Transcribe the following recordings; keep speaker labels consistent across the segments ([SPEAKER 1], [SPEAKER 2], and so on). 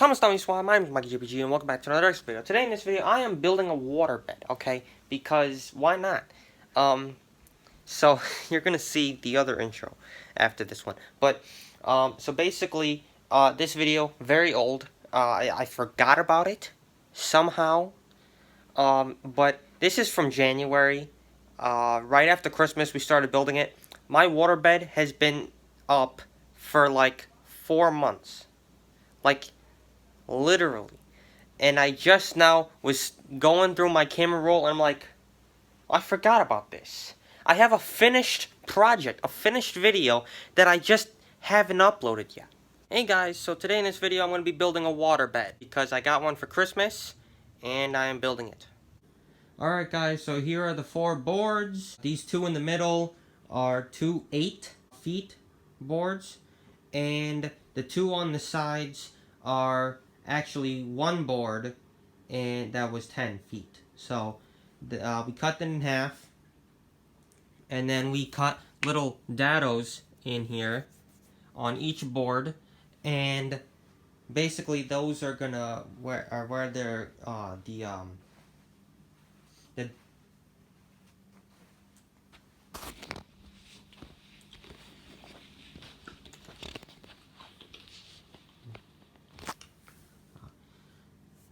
[SPEAKER 1] Come on, Swat, my name is Mikey JPG, and welcome back to another video. Today in this video, I am building a waterbed, okay? Because, why not? So, you're gonna see the other intro after this one. But, so basically, this video, very old. I forgot about it, somehow. But this is from January. Right after Christmas, we started building it. My waterbed has been up for, like, 4 months. Like, literally. And I just now was going through my camera roll and I'm like, I forgot about this. I have a finished project, a finished video that I just haven't uploaded yet. Hey guys, so today in this video I'm going to be building a waterbed because I got one for Christmas and I am building it. Alright guys, so here are the 4 boards. These 2 in the middle are 2 8-feet boards, and the 2 on the sides are actually 1 board, and that was 10 feet. So we cut them in half, and then we cut little dados in here on each board, and basically those are gonna where they're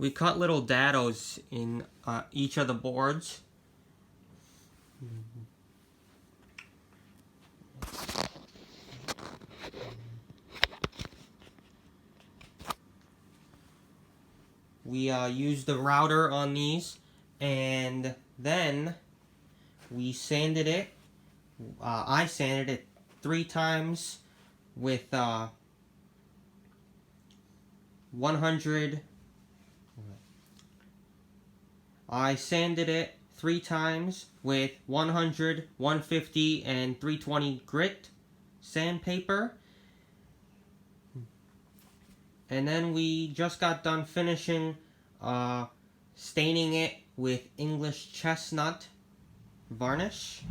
[SPEAKER 1] we cut little dados in each of the boards. We used the router on these, and then we sanded it. I sanded it 3 times with 100. I sanded it 3 times with 100, 150, and 320 grit sandpaper. And then we just got done finishing staining it with English chestnut varnish.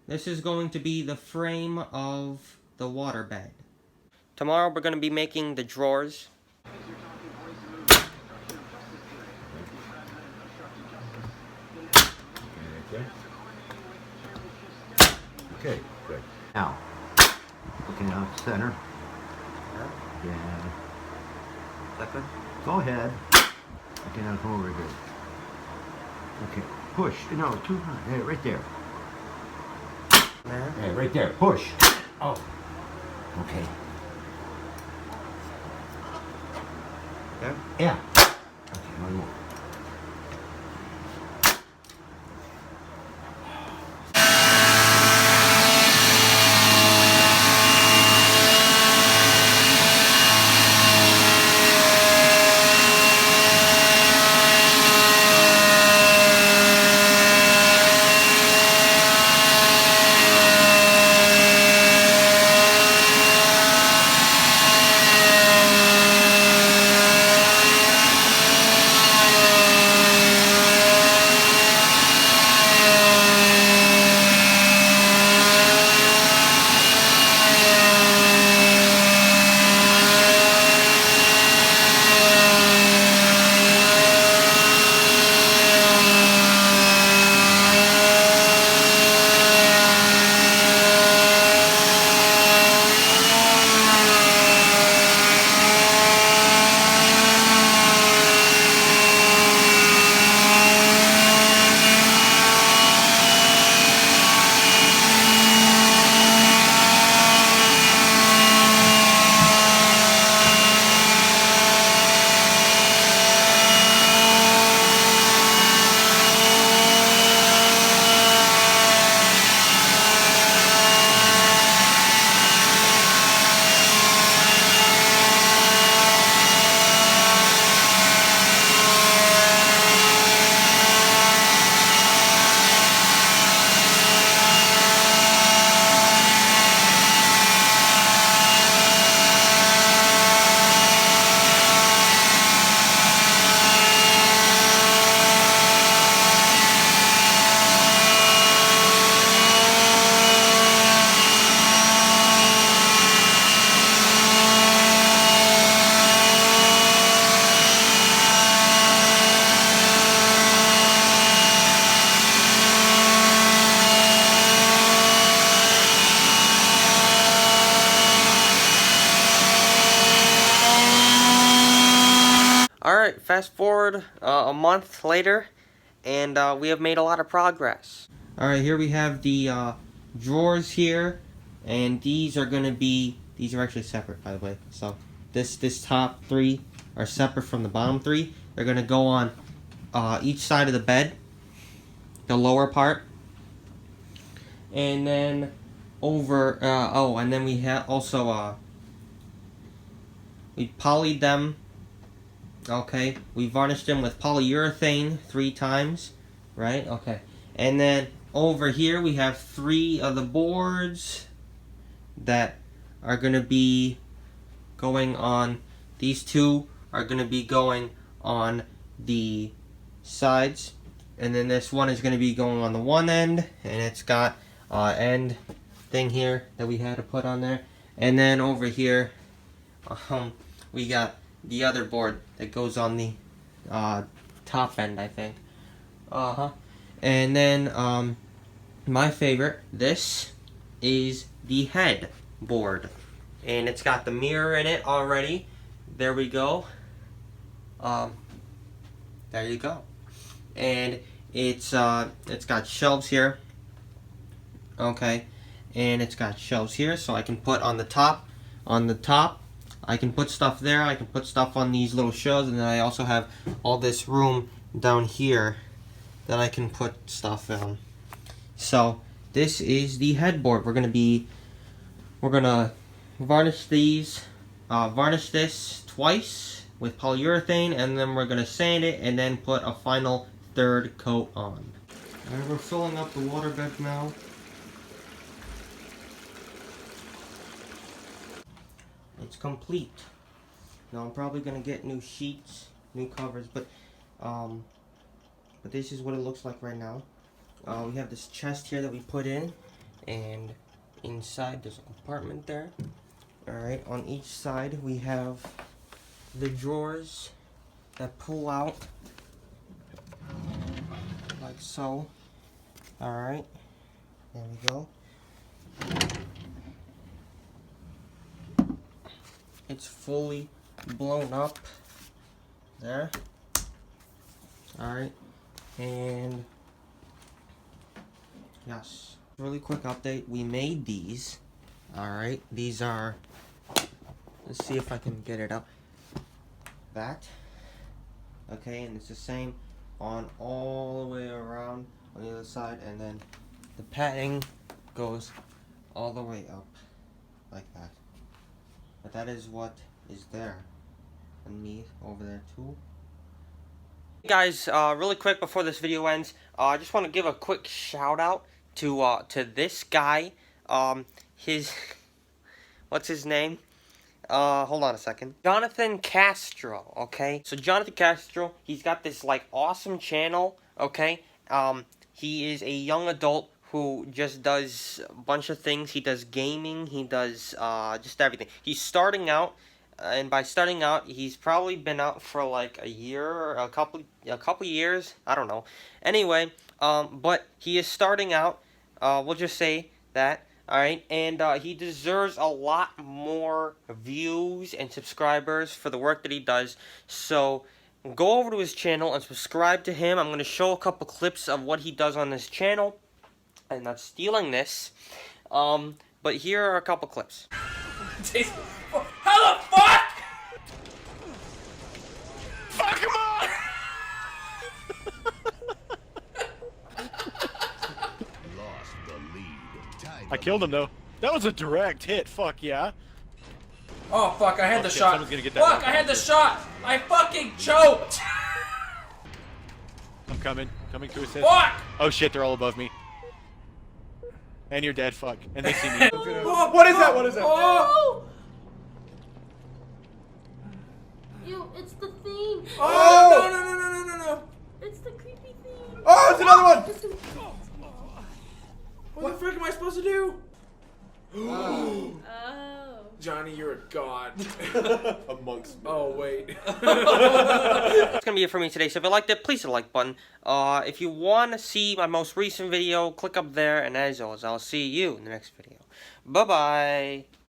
[SPEAKER 1] This is going to be the frame of the waterbed. Tomorrow we're going to be making the drawers.
[SPEAKER 2] Okay, good. Now, looking out the center. Yeah.
[SPEAKER 1] Is that good?
[SPEAKER 2] Go ahead. Okay, now come over here. Okay, push. No, too high. Hey, right there. Hey, right there. Push. Oh. Okay.
[SPEAKER 1] There?
[SPEAKER 2] Yeah. Okay, one more.
[SPEAKER 1] Alright, fast forward a month later, and we have made a lot of progress. Alright, here we have the drawers here, and these are actually separate, by the way. So this top three are separate from the bottom three. They're gonna go on each side of the bed, the lower part, and then over. And then we have also we polyed them. Okay, we varnished them with polyurethane 3 times, right? Okay, and then over here we have 3 of the boards that are gonna be going on. These 2 are gonna be going on the sides, and then this one is gonna be going on the one end, and it's got end thing here that we had to put on there, and then over here we got the other board that goes on the top end, I think. And then my favorite, this is the headboard, and it's got the mirror in it already. There we go. There you go. And it's got shelves here. Okay, and it's got shelves here, so I can put on the top. I can put stuff there. I can put stuff on these little shelves, and then I also have all this room down here that I can put stuff in. So this is the headboard. We're gonna varnish these, varnish this twice with polyurethane, and then we're gonna sand it, and then put a final 3rd coat on. Alright, we're filling up the waterbed now. It's complete. Now I'm probably gonna get new sheets, new covers, but this is what it looks like right now. We have this chest here that we put in, and inside there's a compartment there. Alright, on each side we have the drawers that pull out like so. Alright, there we go. It's fully blown up there. Alright, and yes, really quick update. We made these. Alright, these are, let's see if I can get it up. That. Okay, and it's the same on all the way around on the other side, and then the padding goes all the way up like that. But that is what is there. And me over there too. Hey guys, really quick before this video ends, I just want to give a quick shout out to this guy. What's his name? Hold on a second. Jonathan Castro, okay? So Jonathan Castro, he's got this like awesome channel, okay? He is a young adult who just does a bunch of things. He does gaming, he does just everything. He's starting out, and by starting out, he's probably been out for like a year or a couple years. I don't know. Anyway, but he is starting out. We'll just say that. Alright, and he deserves a lot more views and subscribers for the work that he does. So go over to his channel and subscribe to him. I'm going to show a couple clips of what he does on his channel. I'm not stealing this, but here are a couple clips.
[SPEAKER 3] How the fuck? Fuck him on!
[SPEAKER 4] Lost the lead.
[SPEAKER 3] I killed him though. That was a direct hit. Fuck yeah.
[SPEAKER 5] Oh fuck! I had the
[SPEAKER 3] shit,
[SPEAKER 5] shot.
[SPEAKER 3] someone's gonna get that
[SPEAKER 5] Fuck! I had the shot. I fucking choked.
[SPEAKER 3] I'm coming to assist.
[SPEAKER 5] Fuck!
[SPEAKER 3] Oh shit, they're all above me. And you're dead, fuck. And they see me.
[SPEAKER 5] What is that? What is that? Oh!
[SPEAKER 6] Ew, it's the thing.
[SPEAKER 5] Oh! No!
[SPEAKER 6] It's the creepy thing.
[SPEAKER 5] Oh, it's another one!
[SPEAKER 6] It's the...
[SPEAKER 5] What the frick am I supposed to do?
[SPEAKER 6] Oh.
[SPEAKER 5] Johnny, you're a god.
[SPEAKER 2] Amongst.
[SPEAKER 5] Oh wait.
[SPEAKER 1] That's gonna be it for me today. So if you liked it, please hit the like button. If you want to see my most recent video, click up there. And as always, I'll see you in the next video. Bye bye.